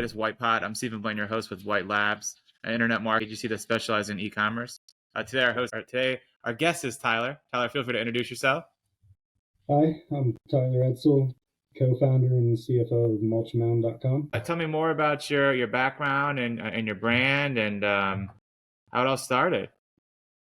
latest White Pot. I'm Stephen Blaine, your host with White Labs, an internet market agency that specializes in e-commerce. Today our guest is Tyler. Tyler, feel free to introduce yourself. Hi, I'm Tyler Edsall, co-founder and CFO of mulchmound.com. Tell me more about your background and your brand and how it all started.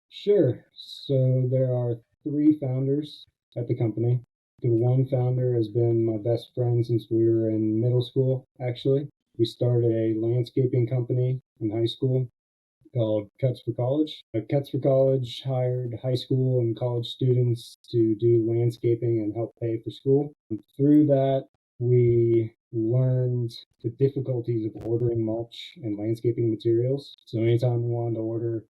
Sure. So there are three founders at the company. The one founder has been my best friend since we were in middle school, actually. We started a landscaping company in high school called Cuts for College. Cuts for College hired high school and college students to do landscaping and help pay for school. And through that, we learned the difficulties of ordering mulch and landscaping materials. So anytime we wanted to order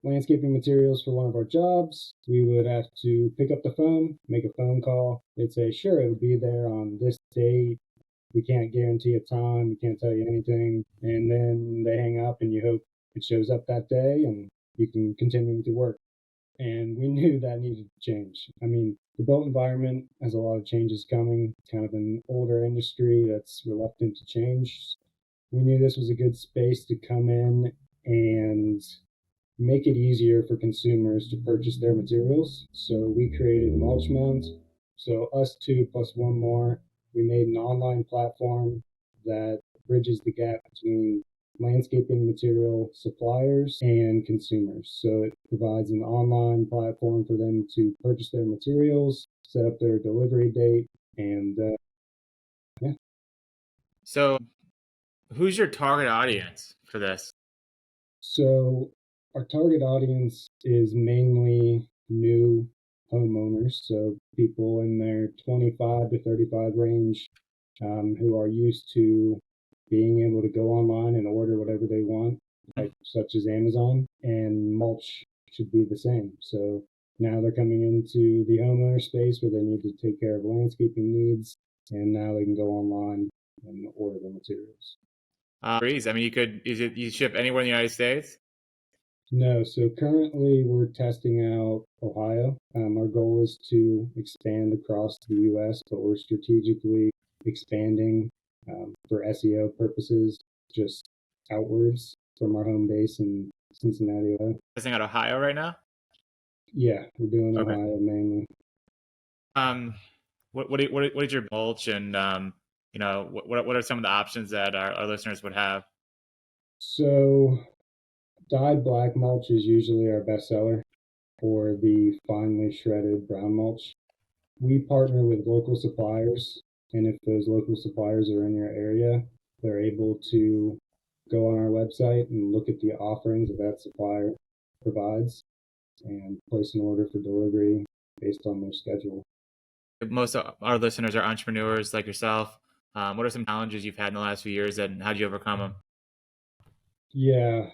landscaping materials for one of our jobs, we would have to pick up the phone, make a phone call. They'd say, sure, it'll be there on this date. We can't guarantee a time. We can't tell you anything. And then they hang up and you hope it shows up that day and you can continue with your work. And we knew that needed to change. I mean, the built environment has a lot of changes coming. It's kind of an older industry that's reluctant to change. We knew this was a good space to come in and make it easier for consumers to purchase their materials. So we created Mulch Mound. So us two plus one more, we made an online platform that bridges the gap between landscaping material suppliers and consumers. So it provides an online platform for them to purchase their materials, set up their delivery date, and yeah. So who's your target audience for this? So our target audience is mainly new homeowners, so people in their 25 to 35 range who are used to being able to go online and order whatever they want, such as Amazon, and mulch should be the same. So now they're coming into the homeowner space where they need to take care of landscaping needs, and now they can go online and order the materials. I mean, you ship anywhere in the United States? No, so currently we're testing out Ohio. Our goal is to expand across the U.S., but we're strategically expanding for SEO purposes, just outwards from our home base in Cincinnati, Ohio. Testing out Ohio right now? Yeah, we're doing Okay. Ohio mainly. What is your mulch, and what are some of the options that our listeners would have? So dyed black mulch is usually our best seller, or the finely shredded brown mulch. We partner with local suppliers, and if those local suppliers are in your area, they're able to go on our website and look at the offerings that supplier provides and place an order for delivery based on their schedule. Most of our listeners are entrepreneurs like yourself. What are some challenges you've had in the last few years, and how did you overcome them? Yeah,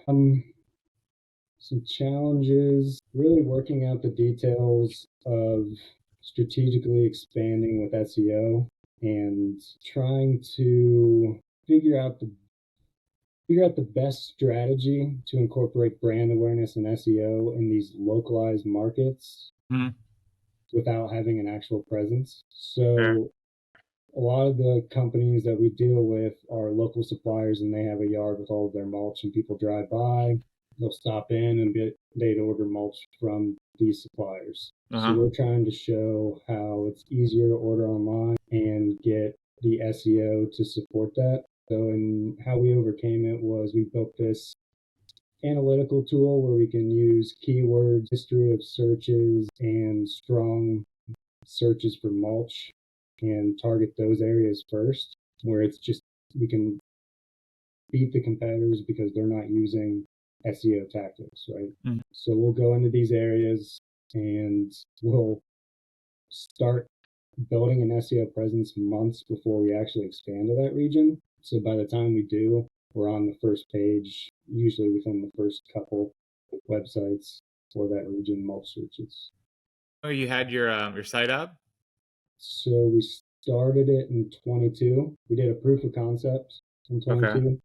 some challenges, really working out the details of strategically expanding with SEO and trying to figure out the best strategy to incorporate brand awareness and SEO in these localized markets without having an actual presence. So a lot of the companies that we deal with are local suppliers, and they have a yard with all of their mulch, and people drive by, they'll stop in and they'd order mulch from these suppliers. So we're trying to show how it's easier to order online and get the SEO to support that. So, and how we overcame it was we built this analytical tool where we can use keywords, history of searches, and strong searches for mulch and target those areas first, where it's just we can beat the competitors because they're not using SEO tactics, right? So we'll go into these areas and we'll start building an SEO presence months before we actually expand to that region. So by the time we do, we're on the first page, usually within the first couple websites for that region, mulch searches. Oh, you had your site up? So we started it in 22. We did a proof of concept in 22,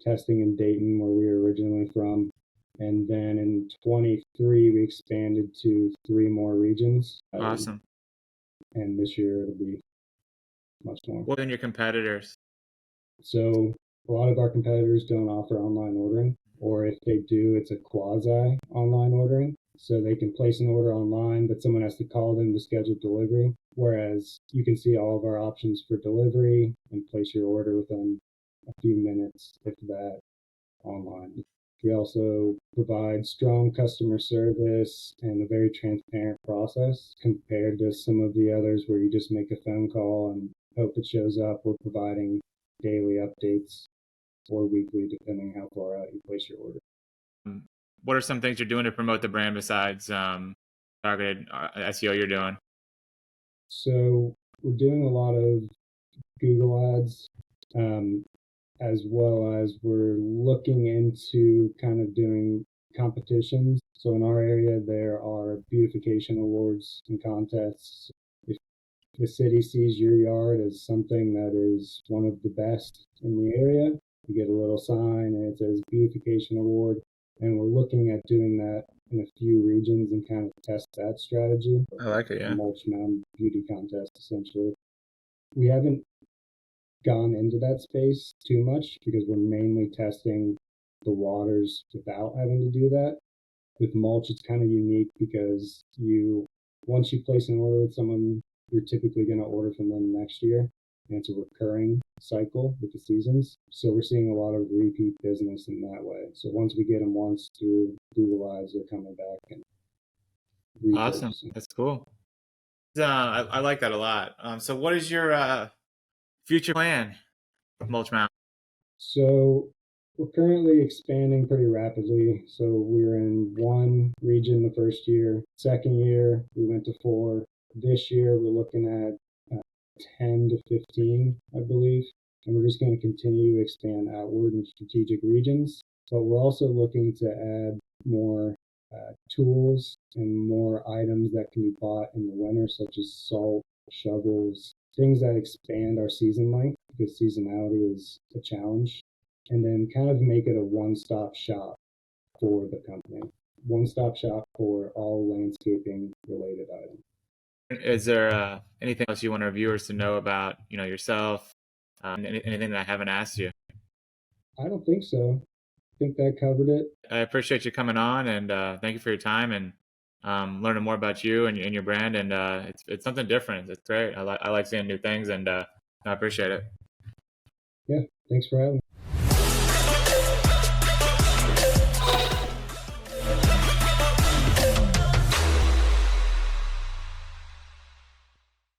testing in Dayton, where we were originally from. And then in 23, we expanded to 3 more regions. Awesome. And this year it'll be much more. What are your competitors? So A lot of our competitors don't offer online ordering, or if they do, it's a quasi online ordering. So they can place an order online, but someone has to call them to schedule delivery. Whereas you can see all of our options for delivery and place your order within a few minutes, if that, online. We also provide strong customer service and a very transparent process compared to some of the others where you just make a phone call and hope it shows up. We're providing daily updates or weekly, depending how far out you place your order. What are some things you're doing to promote the brand besides targeted SEO you're doing? So we're doing a lot of Google ads, as well as we're looking into kind of doing competitions. So in our area, there are beautification awards and contests. If the city sees your yard as something that is one of the best in the area, you get a little sign and it says beautification award. And we're looking at doing that in a few regions and kind of test that strategy. I like it, yeah. Mulch Mound beauty contest, essentially. We haven't gone into that space too much because we're mainly testing the waters without having to do that. With mulch, it's kind of unique because once you place an order with someone, you're typically going to order from them next year. And it's a recurring cycle with the seasons. So we're seeing a lot of repeat business in that way. So once we get them once through Google Ads, they're coming back and Awesome. repurchasing. That's cool. I like that a lot. So what is your future plan with Mulch Mound? So we're currently expanding pretty rapidly. So we were in one region the first year. Second year, we went to four. This year, we're looking at 10 to 15, I believe. And we're just going to continue to expand outward in strategic regions. But we're also looking to add more tools and more items that can be bought in the winter, such as salt, shovels, things that expand our season length because seasonality is a challenge. And then kind of make it a one-stop shop for the company. One-stop shop for all landscaping related items. Is there anything else you want our viewers to know about, yourself? Anything that I haven't asked you? I don't think so. I think that covered it. I appreciate you coming on, and thank you for your time and learning more about you and your brand. And it's something different. It's great. I like seeing new things, and I appreciate it. Yeah, thanks for having me.